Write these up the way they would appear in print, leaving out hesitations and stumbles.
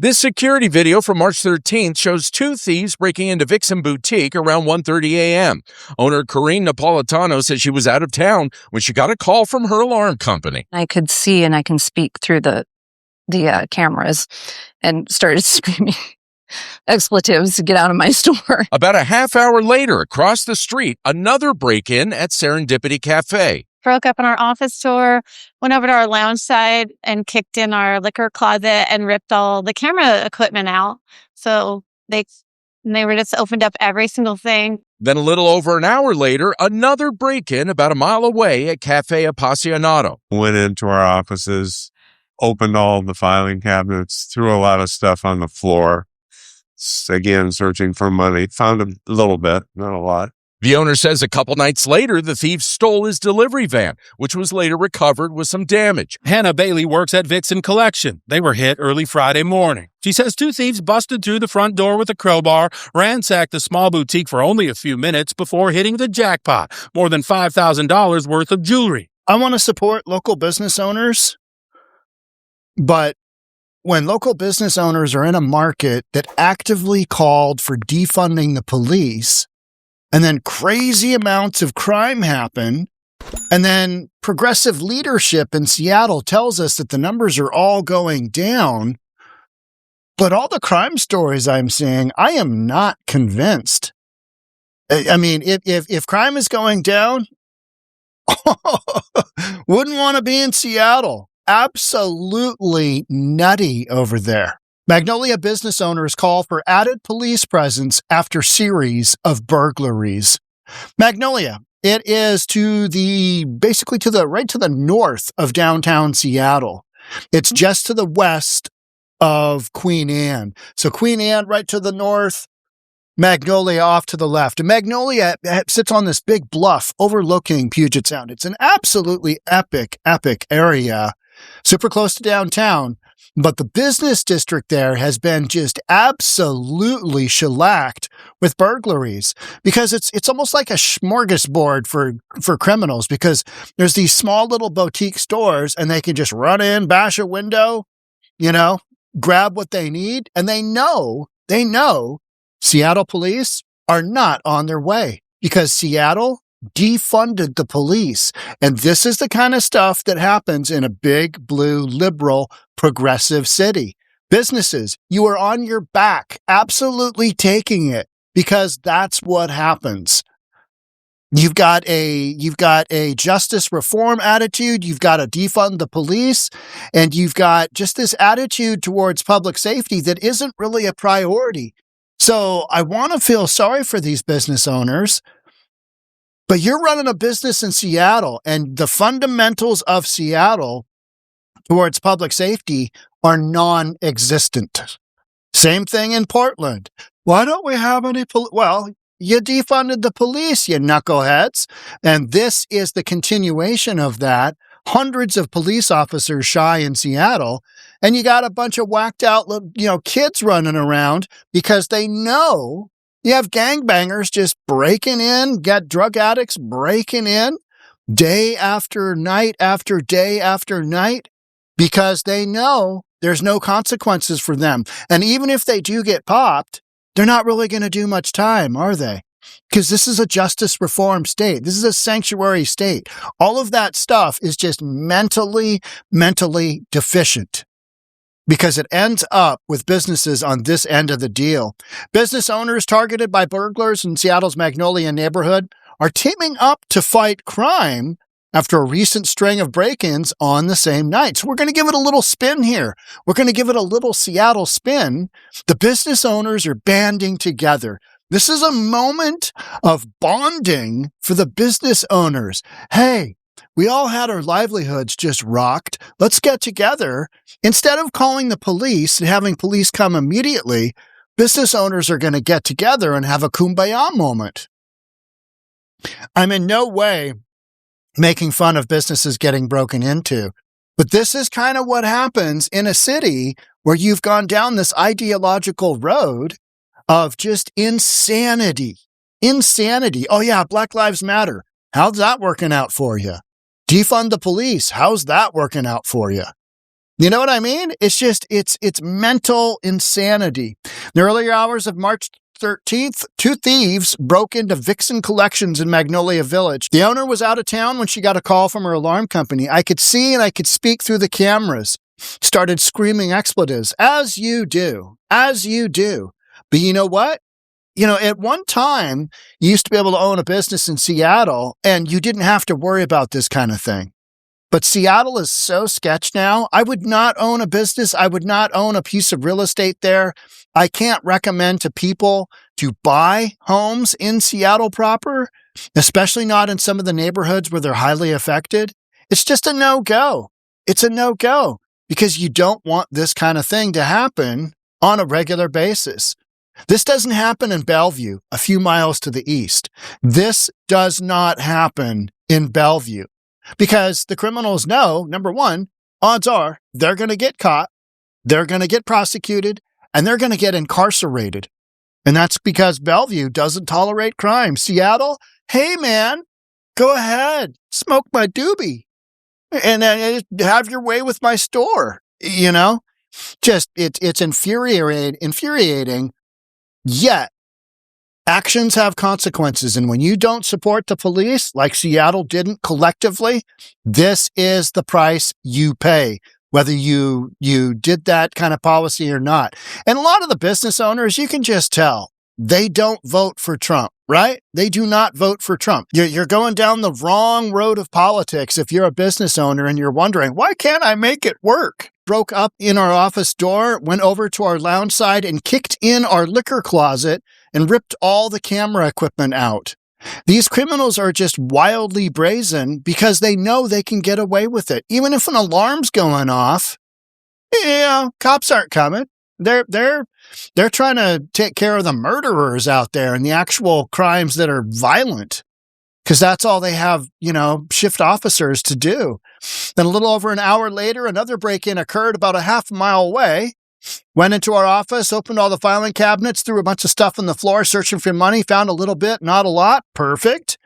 This security video from March 13th shows two thieves breaking into 𝗥𝗘𝗠𝗜𝗨𝗠 boutique around 1:30 a.m. Owner 𝗪𝗏𝗏𝗠𝗠 says she was out of town when she got a call from her alarm company. I could see and I can speak through the cameras and started screaming expletives to get out of my store. About a half hour later, across the street, another break-in at Serendipity Cafe. Broke up in our office door, went over to our lounge side and kicked in our liquor closet and ripped all the camera equipment out. So they were just opened up every single thing. Then a little over an hour later, another break-in about a mile away at Cafe 𝗪𝗡𝗠𝗪𝗏. Went into our offices, opened all the filing cabinets, threw a lot of stuff on the floor. Again, searching for money. Found a little bit, not a lot. The owner says a couple nights later, the thieves stole his delivery van, which was later recovered with some damage. Hannah Bailey works at 𝗥𝗘𝗠𝗓𝗠 Collection. They were hit early Friday morning. She says two thieves busted through the front door with a crowbar, ransacked the small boutique for only a few minutes before hitting the jackpot, more than $5,000 worth of jewelry. I want to support local business owners, but when local business owners are in a market that actively called for defunding the police, and then crazy amounts of crime happen, and then progressive leadership in Seattle tells us that the numbers are all going down, but all the crime stories I'm seeing, I am not convinced. I mean, if crime is going down, wouldn't want to be in Seattle. Absolutely nutty over there. Magnolia business owners call for added police presence after series of burglaries. Magnolia, it is basically right to the north of downtown Seattle. It's just to the west of Queen Anne. So Queen Anne right to the north, Magnolia off to the left. And Magnolia sits on this big bluff overlooking Puget Sound. It's an absolutely epic area, super close to downtown. But the business district there has been just absolutely shellacked with burglaries because it's almost like a smorgasbord for criminals, because there's these small little boutique stores and they can just run in, bash a window, grab what they need. And they know Seattle police are not on their way because Seattle defunded the police. And this is the kind of stuff that happens in a big, blue, liberal, progressive city. Businesses, you are on your back, absolutely taking it, because that's what happens. You've got a justice reform attitude, you've got to defund the police, and you've got just this attitude towards public safety that isn't really a priority. So I want to feel sorry for these business owners. But you're running a business in Seattle, and the fundamentals of Seattle towards public safety are non-existent. Same thing in Portland. Why don't we have any Well, you defunded the police, you knuckleheads. And this is the continuation of that. Hundreds of police officers shy in Seattle, and you got a bunch of whacked out, kids running around because they know. You have gangbangers just breaking in, got drug addicts breaking in day after night after day after night because they know there's no consequences for them. And even if they do get popped, they're not really going to do much time, are they? Because this is a justice reform state. This is a sanctuary state. All of that stuff is just mentally deficient, because it ends up with businesses on this end of the deal. Business owners targeted by burglars in Seattle's Magnolia neighborhood are teaming up to fight crime after a recent string of break-ins on the same night. So we're going to give it a little spin here. We're going to give it a little Seattle spin. The business owners are banding together. This is a moment of bonding for the business owners. Hey, we all had our livelihoods just rocked. Let's get together. Instead of calling the police and having police come immediately, business owners are going to get together and have a kumbaya moment. I'm in no way making fun of businesses getting broken into, but this is kind of what happens in a city where you've gone down this ideological road of just insanity. Oh yeah, Black Lives Matter. How's that working out for you? Defund the police. How's that working out for you? You know what I mean? It's just, it's mental insanity. In the earlier hours of March 13th, two thieves broke into 𝗣𝗥𝗘𝗠𝗜𝗨𝗠 Collections in Magnolia Village. The owner was out of town when she got a call from her alarm company. I could see and I could speak through the cameras. Started screaming expletives, as you do. But you know what? At one time, you used to be able to own a business in Seattle, and you didn't have to worry about this kind of thing. But Seattle is so sketch now. I would not own a business. I would not own a piece of real estate there. I can't recommend to people to buy homes in Seattle proper, especially not in some of the neighborhoods where they're highly affected. It's just a no-go. It's a no-go because you don't want this kind of thing to happen on a regular basis. This doesn't happen in Bellevue, a few miles to the east. This does not happen in Bellevue. Because the criminals know, number one, odds are they're going to get caught, they're going to get prosecuted, and they're going to get incarcerated. And that's because Bellevue doesn't tolerate crime. Seattle, hey man, go ahead, smoke my doobie, and have your way with my store. Just it's infuriating. Yet actions have consequences, and when you don't support the police, like Seattle didn't collectively, this is the price you pay, whether you did that kind of policy or not. And a lot of the business owners, you can just tell, they don't vote for Trump, right? They do not vote for Trump. You're going down the wrong road of politics if you're a business owner and you're wondering, why can't I make it work? Broke up in our office door, went over to our lounge side and kicked in our liquor closet and ripped all the camera equipment out. These criminals are just wildly brazen because they know they can get away with it. Even if an alarm's going off, cops aren't coming. They're trying to take care of the murderers out there and the actual crimes that are violent, because that's all they have, shift officers to do. Then a little over an hour later, another break-in occurred about a half mile away. Went into our office, opened all the filing cabinets, threw a bunch of stuff on the floor, searching for money, found a little bit, not a lot. Perfect.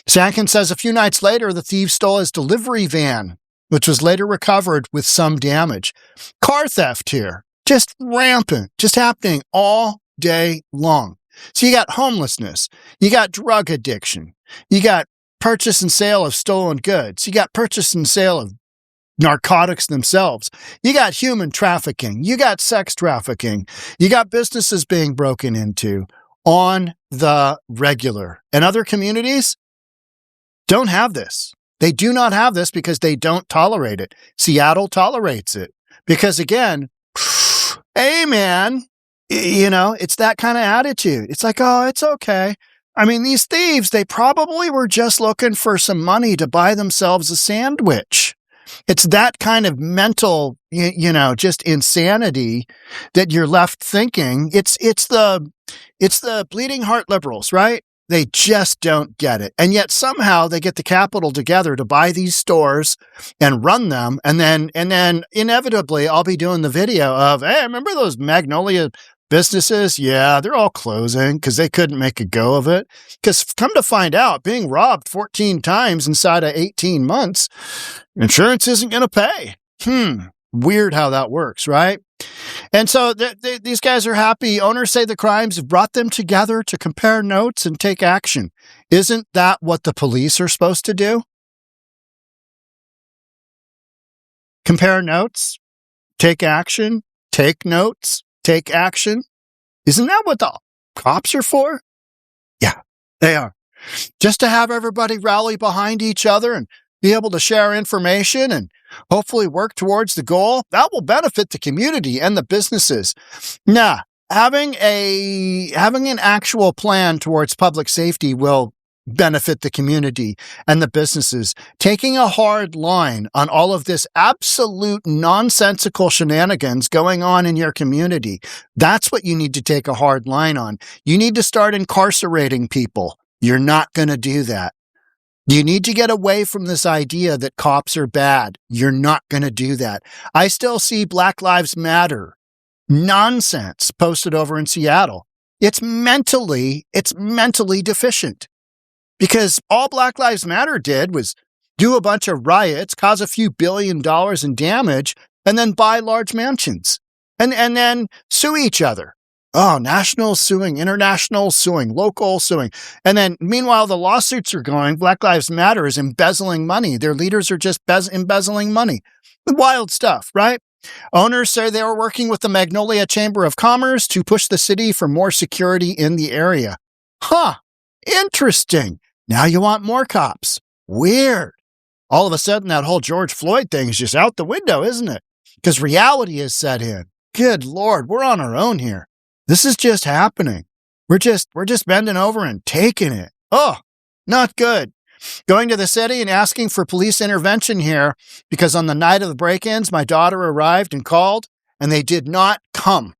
Sankin says a few nights later, the thieves stole his delivery van, which was later recovered with some damage. Car theft here, just rampant, just happening all day long. So you got homelessness, you got drug addiction, you got purchase and sale of stolen goods, you got purchase and sale of narcotics themselves. You got human trafficking. You got sex trafficking. You got businesses being broken into on the regular. And other communities don't have this. They do not have this because they don't tolerate it. Seattle tolerates it because, again, hey, man, it's that kind of attitude. It's like, oh, it's okay. I mean, these thieves, they probably were just looking for some money to buy themselves a sandwich. It's that kind of mental, just insanity that you're left thinking. It's the bleeding heart liberals, right? They just don't get it. And yet somehow they get the capital together to buy these stores and run them. And then inevitably I'll be doing the video of, hey, remember those Magnolia businesses? Yeah, they're all closing because they couldn't make a go of it. Because come to find out, being robbed 14 times inside of 18 months, insurance isn't going to pay. Weird how that works, right? And so these guys are happy. Owners say the crimes have brought them together to compare notes and take action. Isn't that what the police are supposed to do? Compare notes, take action, take notes, take action. Isn't that what the cops are for? Yeah, they are. Just to have everybody rally behind each other and be able to share information and hopefully work towards the goal. That will benefit the community and the businesses. Nah, having an actual plan towards public safety will benefit the community and the businesses. Taking a hard line on all of this absolute nonsensical shenanigans going on in your community, that's what you need to take a hard line on. You need to start incarcerating people. You're not going to do that. You need to get away from this idea that cops are bad. You're not going to do that. I still see Black Lives Matter nonsense posted over in Seattle. It's mentally deficient. Because all Black Lives Matter did was do a bunch of riots, cause a few $1 billion in damage, and then buy large mansions and then sue each other. Oh, national suing, international suing, local suing. And then meanwhile, the lawsuits are going. Black Lives Matter is embezzling money. Their leaders are just embezzling money. Wild stuff, right? Owners say they were working with the Magnolia Chamber of Commerce to push the city for more security in the area. Huh. Interesting. Now you want more cops. Weird. All of a sudden, that whole George Floyd thing is just out the window, isn't it? Because reality is set in. Good Lord, we're on our own here. This is just happening. We're just bending over and taking it. Oh, not good. Going to the city and asking for police intervention here because on the night of the break-ins, my daughter arrived and called and they did not come.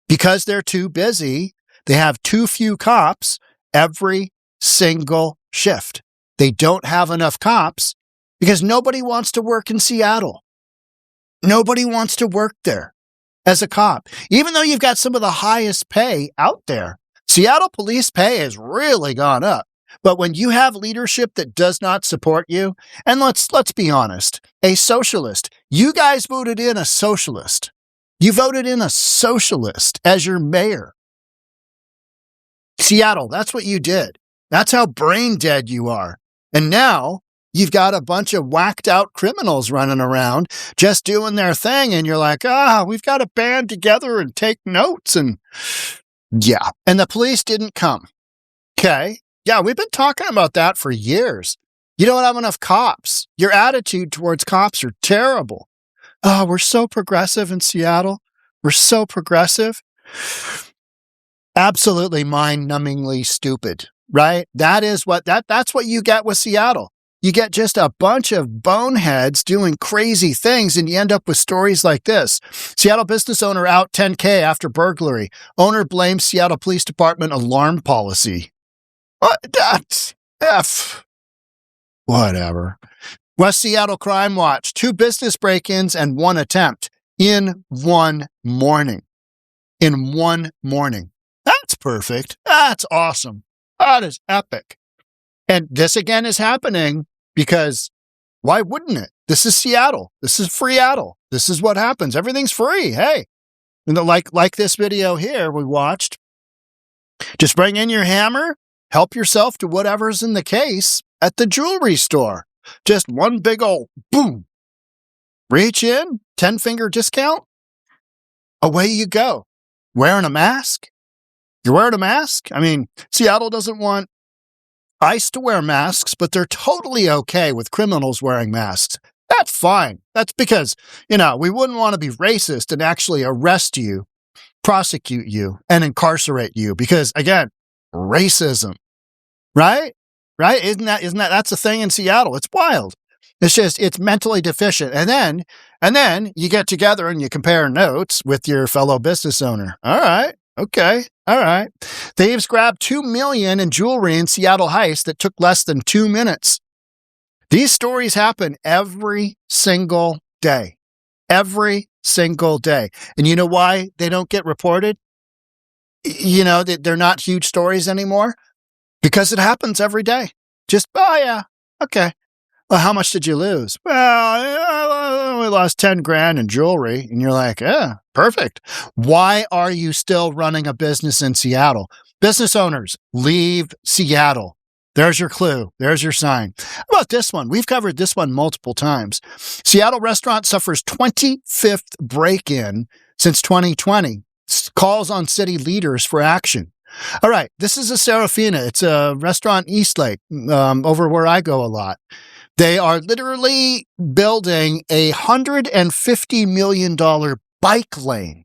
Because they're too busy, they have too few cops every single shift. They don't have enough cops because nobody wants to work in Seattle. Nobody wants to work there as a cop, even though you've got some of the highest pay out there. Seattle police pay has really gone up. But when you have leadership that does not support you, and let's be honest, a socialist, you guys voted in a socialist. You voted in a socialist as your mayor. Seattle, that's what you did. That's how brain dead you are. And now you've got a bunch of whacked out criminals running around just doing their thing. And you're like, we've got to band together and take notes. And yeah. And the police didn't come. Okay. Yeah. We've been talking about that for years. You don't have enough cops. Your attitude towards cops are terrible. Oh, we're so progressive in Seattle. We're so progressive. Absolutely mind-numbingly stupid, right? That's what you get with Seattle. You get just a bunch of boneheads doing crazy things, and you end up with stories like this. Seattle business owner out $10K after burglary. Owner blames Seattle Police Department alarm policy. What? That's F. Whatever. West Seattle Crime Watch. 2 business break-ins and 1 attempt in one morning. In one morning. That's perfect. That's awesome. That is epic. And this again is happening because why wouldn't it? This is Seattle. This is Freeattle. This is what happens. Everything's free. Hey, and like this video here we watched. Just bring in your hammer, help yourself to whatever's in the case at the jewelry store. Just one big old boom. Reach in, 10-finger discount. Away you go. Wearing a mask? You're wearing a mask? I mean, Seattle doesn't want ICE to wear masks, but they're totally okay with criminals wearing masks. That's fine. That's because, we wouldn't want to be racist and actually arrest you, prosecute you, and incarcerate you because, again, racism. Right? Right? Isn't that that's a thing in Seattle? It's wild. It's mentally deficient. And then you get together and you compare notes with your fellow business owner. All right. Okay. All right. Thieves grabbed $2 million in jewelry in Seattle heist that took less than 2 minutes. These stories happen every single day. Every single day. And you know why they don't get reported? They're not huge stories anymore. Because it happens every day. Just, yeah, okay. Well, how much did you lose? Well, I only lost 10 grand in jewelry. And you're like, yeah, perfect. Why are you still running a business in Seattle? Business owners, leave Seattle. There's your clue. There's your sign. How about this one? We've covered this one multiple times. Seattle restaurant suffers 25th break-in since 2020. Calls on city leaders for action. All right, this is a Serafina. It's a restaurant Eastlake, over where I go a lot. They are literally building a $150 million bike lane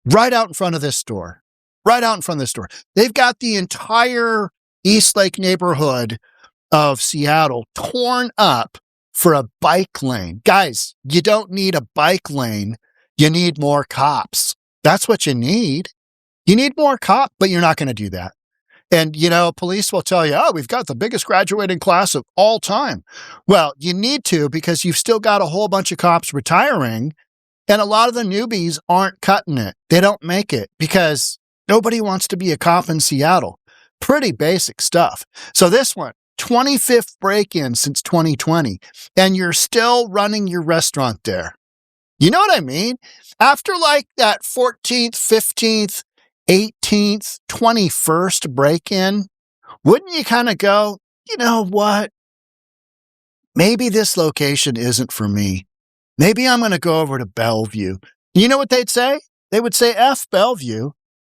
right out in front of this store. Right out in front of this store. They've got the entire Eastlake neighborhood of Seattle torn up for a bike lane. Guys, you don't need a bike lane. You need more cops. That's what you need. You need more cops, but you're not going to do that. And, police will tell you, we've got the biggest graduating class of all time. Well, you need to because you've still got a whole bunch of cops retiring, and a lot of the newbies aren't cutting it. They don't make it because nobody wants to be a cop in Seattle. Pretty basic stuff. So this one, 25th break-in since 2020, and you're still running your restaurant there. You know what I mean? After like that 14th, 15th, 18th, 21st break-in, wouldn't you kind of go, you know what? Maybe this location isn't for me. Maybe I'm going to go over to Bellevue. You know what they'd say? They would say, F Bellevue.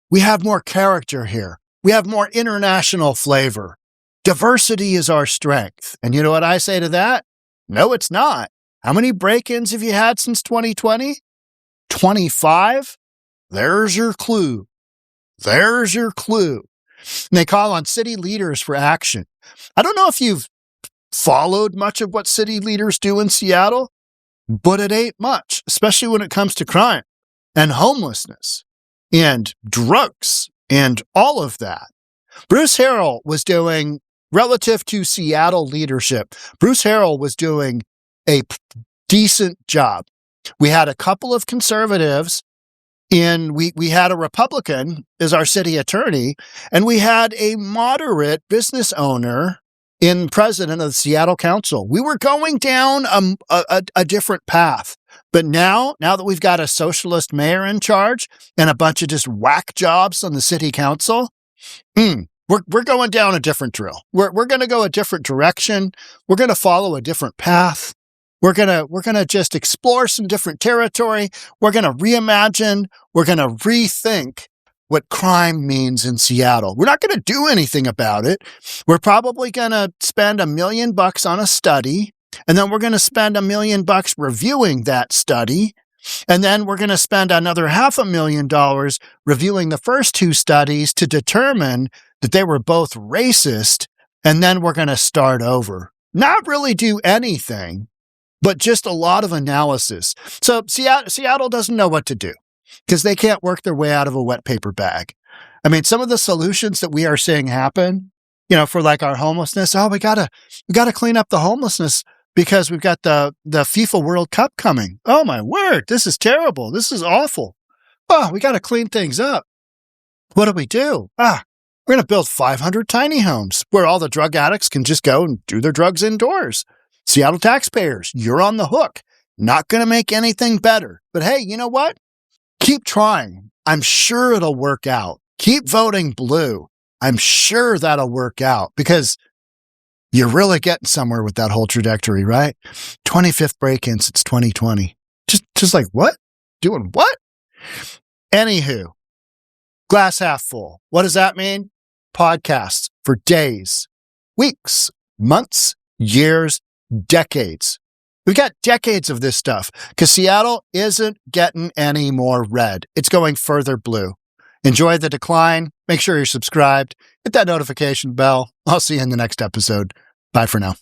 We have more character here. We have more international flavor. Diversity is our strength. And you know what I say to that? No, it's not. How many break-ins have you had since 2020? 25? There's your clue. There's your clue. And they call on city leaders for action. I don't know if you've followed much of what city leaders do in Seattle, but it ain't much, especially when it comes to crime and homelessness and drugs and all of that. Bruce Harrell was doing, relative to Seattle leadership, Bruce Harrell was doing a decent job. We had a couple of conservatives we had a Republican as our city attorney, and we had a moderate business owner in president of the Seattle Council. We were going down a different path. But now that we've got a socialist mayor in charge and a bunch of just whack jobs on the city council, we're going down a different drill. We're going to go a different direction. We're going to follow a different path. We're gonna just explore some different territory. We're gonna reimagine. We're gonna rethink what crime means in Seattle. We're not gonna do anything about it. We're probably gonna spend $1 million on a study, and then we're gonna spend $1 million reviewing that study, and then we're gonna spend another $500,000 reviewing the first two studies to determine that they were both racist, and then we're gonna start over. Not really do anything, but just a lot of analysis. So Seattle doesn't know what to do because they can't work their way out of a wet paper bag. I mean, some of the solutions that we are seeing happen, for like our homelessness, we gotta clean up the homelessness because we've got the FIFA World Cup coming. Oh my word, this is terrible. This is awful. Oh, we gotta clean things up. What do? We're gonna build 500 tiny homes where all the drug addicts can just go and do their drugs indoors. Seattle taxpayers, you're on the hook. Not going to make anything better. But hey, you know what? Keep trying. I'm sure it'll work out. Keep voting blue. I'm sure that'll work out because you're really getting somewhere with that whole trajectory, right? 25th break-in since 2020. Just like what? Doing what? Anywho, glass half full. What does that mean? Podcasts for days, weeks, months, years, decades. We've got decades of this stuff because Seattle isn't getting any more red. It's going further blue. Enjoy the decline. Make sure you're subscribed. Hit that notification bell. I'll see you in the next episode. Bye for now.